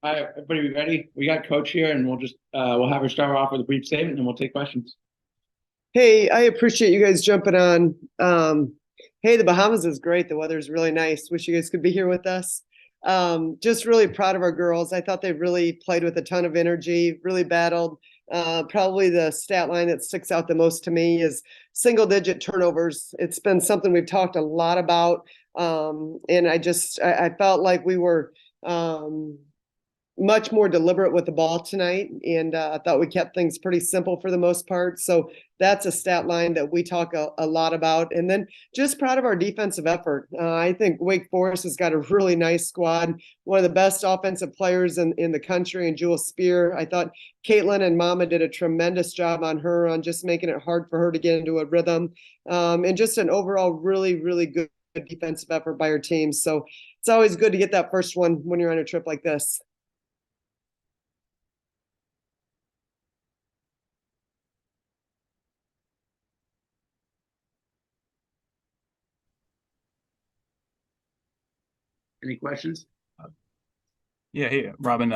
All right, everybody, be ready? We got Coach here, and we'll have her start off with a brief statement, and we'll take questions. Hey, I appreciate you guys jumping on. Hey, the Bahamas is great. The weather's really nice. Wish you guys could be here with us. Just really proud of our girls. I thought they really played with a ton of energy, really battled. Probably the stat line that sticks out the most to me is single-digit turnovers. It's been something we've talked a lot about, and I felt like we were much more deliberate with the ball tonight, and I thought we kept things pretty simple for the most part. So that's a stat line that we talk a lot about. And then just proud of our defensive effort. I think Wake Forest has got a really nice squad, one of the best offensive players in the country, and Jewel Spear. I thought Caitlin and Mama did a tremendous job on her, on just making it hard for her to get into a rhythm, and just an overall really, really good defensive effort by our team. So it's always good to get that first one when you're on a trip like this. Any questions? Yeah, hey, Robin,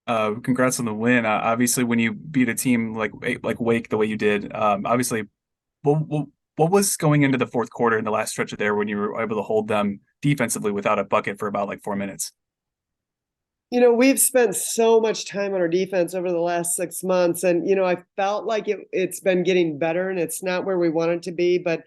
congrats on the win. Obviously, when you beat a team like Wake the way you did, obviously, what was going into the fourth quarter in the last stretch of there when you were able to hold them defensively without a bucket for about like 4 minutes? You know, we've spent so much time on our defense over the last 6 months, and I felt like it's been getting better, and it's not where we want it to be, but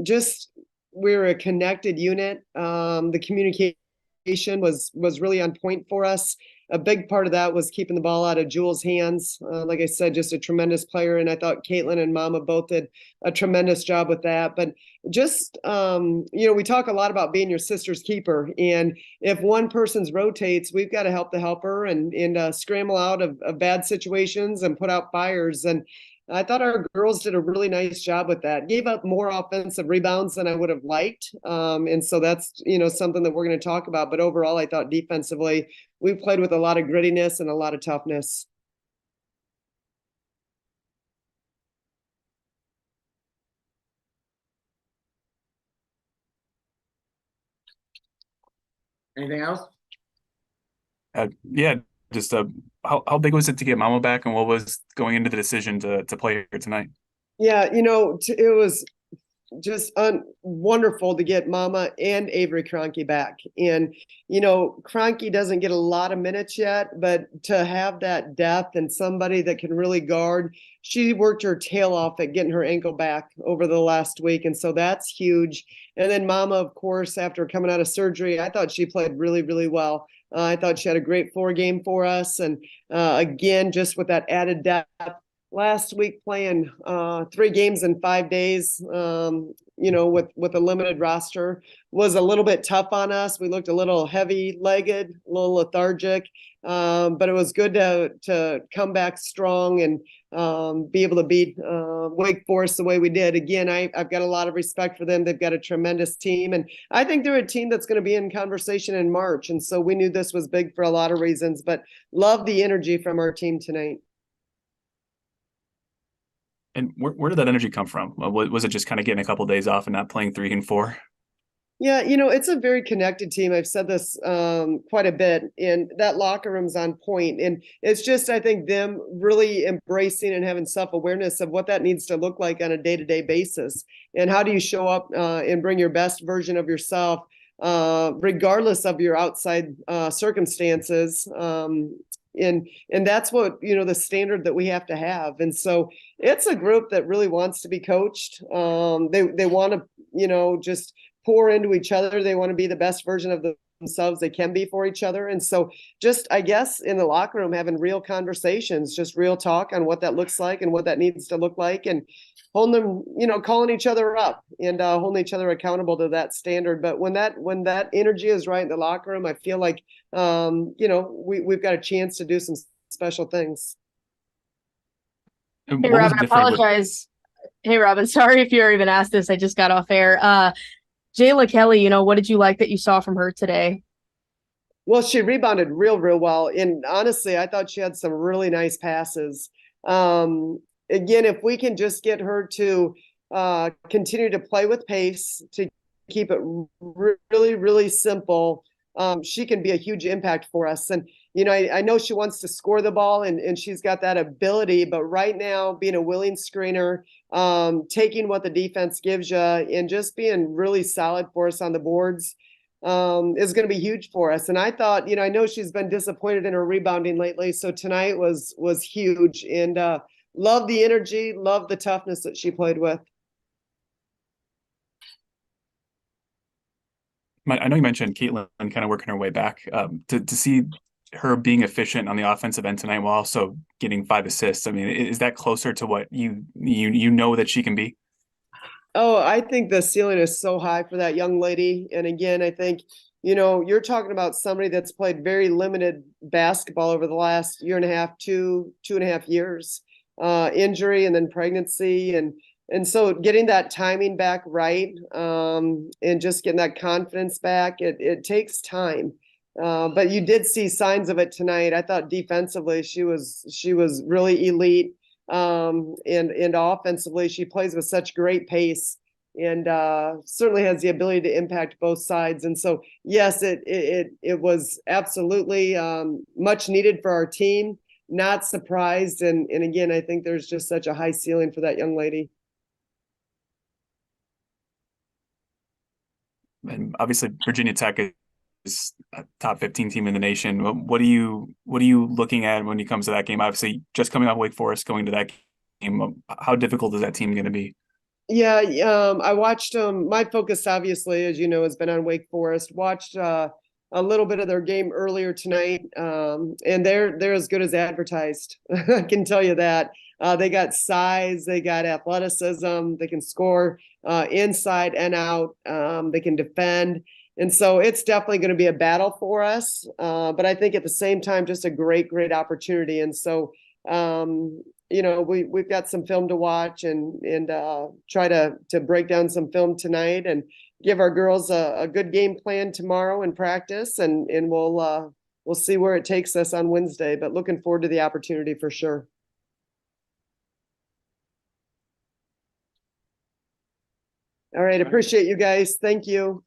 just we're a connected unit. The communication was really on point for us. A big part of that was keeping the ball out of Jewel's hands. Like I said, just a tremendous player, and I thought Caitlin and Mama both did a tremendous job with that. But just we talk a lot about being your sister's keeper, and if one person's rotates, we've got to help the helper and scramble out of bad situations and put out fires. And I thought our girls did a really nice job with that. Gave up more offensive rebounds than I would have liked. And so that's, something that we're going to talk about. But overall, I thought defensively, we played with a lot of grittiness and a lot of toughness. Anything else? Yeah, just how big was it to get Mama back, and what was going into the decision to play here tonight? Yeah, it was just wonderful to get Mama and Avery Kroenke back. And, Kroenke doesn't get a lot of minutes yet, but to have that depth and somebody that can really guard, she worked her tail off at getting her ankle back over the last week. And so that's huge. And then Mama, of course, after coming out of surgery, I thought she played really, really well. I thought she had a great floor game for us. And again, just with that added depth, last week playing 3 games in 5 days, with a limited roster was a little bit tough on us. We looked a little heavy-legged, a little lethargic, but it was good to come back strong and be able to beat Wake Forest the way we did. Again, I've got a lot of respect for them. They've got a tremendous team, and I think they're a team that's going to be in conversation in March. And so we knew this was big for a lot of reasons, but love the energy from our team tonight. And where did that energy come from? Was it just kind of getting a couple of days off and not playing 3 and 4? Yeah, it's a very connected team. I've said this quite a bit, and that locker room's on point. And it's just, I think, them really embracing and having self-awareness of what that needs to look like on a day-to-day basis. And how do you show up and bring your best version of yourself, regardless of your outside circumstances. And that's what, the standard that we have to have. And so it's a group that really wants to be coached. They want to, just pour into each other. They want to be the best version of themselves they can be for each other. And so just, I guess, in the locker room, having real conversations, just real talk on what that looks like and what that needs to look like, and holding them, calling each other up and holding each other accountable to that standard. But when that energy is right in the locker room, I feel like, we've got a chance to do some special things. And Hey, what was Robin, I different apologize. Hey, Robin, sorry if you're even asked this. I just got off air. Jayla Kelly, what did you like that you saw from her today? Well, she rebounded real well. And honestly, I thought she had some really nice passes. Again, if we can just get her to continue to play with pace, to keep it really, really simple, she can be a huge impact for us. And, you know, I know she wants to score the ball and she's got that ability, but right now being a willing screener, taking what the defense gives you and just being really solid for us on the boards, is going to be huge for us. And I thought, you know, I know she's been disappointed in her rebounding lately. So tonight was huge, and, love the energy, love the toughness that she played with. I know you mentioned Caitlin kind of working her way back. To see her being efficient on the offensive end tonight while also getting 5 assists. I mean, is that closer to what you know that she can be? Oh, I think the ceiling is so high for that young lady. And again, I think, you know, you're talking about somebody that's played very limited basketball over the last year and a half, two and a half years, injury and then pregnancy. And so getting that timing back right, and just getting that confidence back, it takes time. But you did see signs of it tonight. I thought defensively she was really elite. And offensively she plays with such great pace, and certainly has the ability to impact both sides. And so yes, it was absolutely much needed for our team. Not surprised, and again, I think there's just such a high ceiling for that young lady. And obviously Virginia Tech is a top 15 team in the nation. What are you looking at when it comes to that game? Obviously, just coming off Wake Forest, going to that game, how difficult is that team going to be? Yeah, I watched them. My focus, obviously, as you know, has been on Wake Forest. Watched a little bit of their game earlier tonight, and they're as good as advertised. I can tell you that. They got size, they got athleticism, they can score inside and out, they can defend. And so it's definitely going to be a battle for us. But I think at the same time, just a great opportunity. And so, you know, we've got some film to watch and try to break down some film tonight and give our girls a good game plan tomorrow in practice. And we'll see where it takes us on Wednesday, but looking forward to the opportunity for sure. All right. Appreciate you guys. Thank you.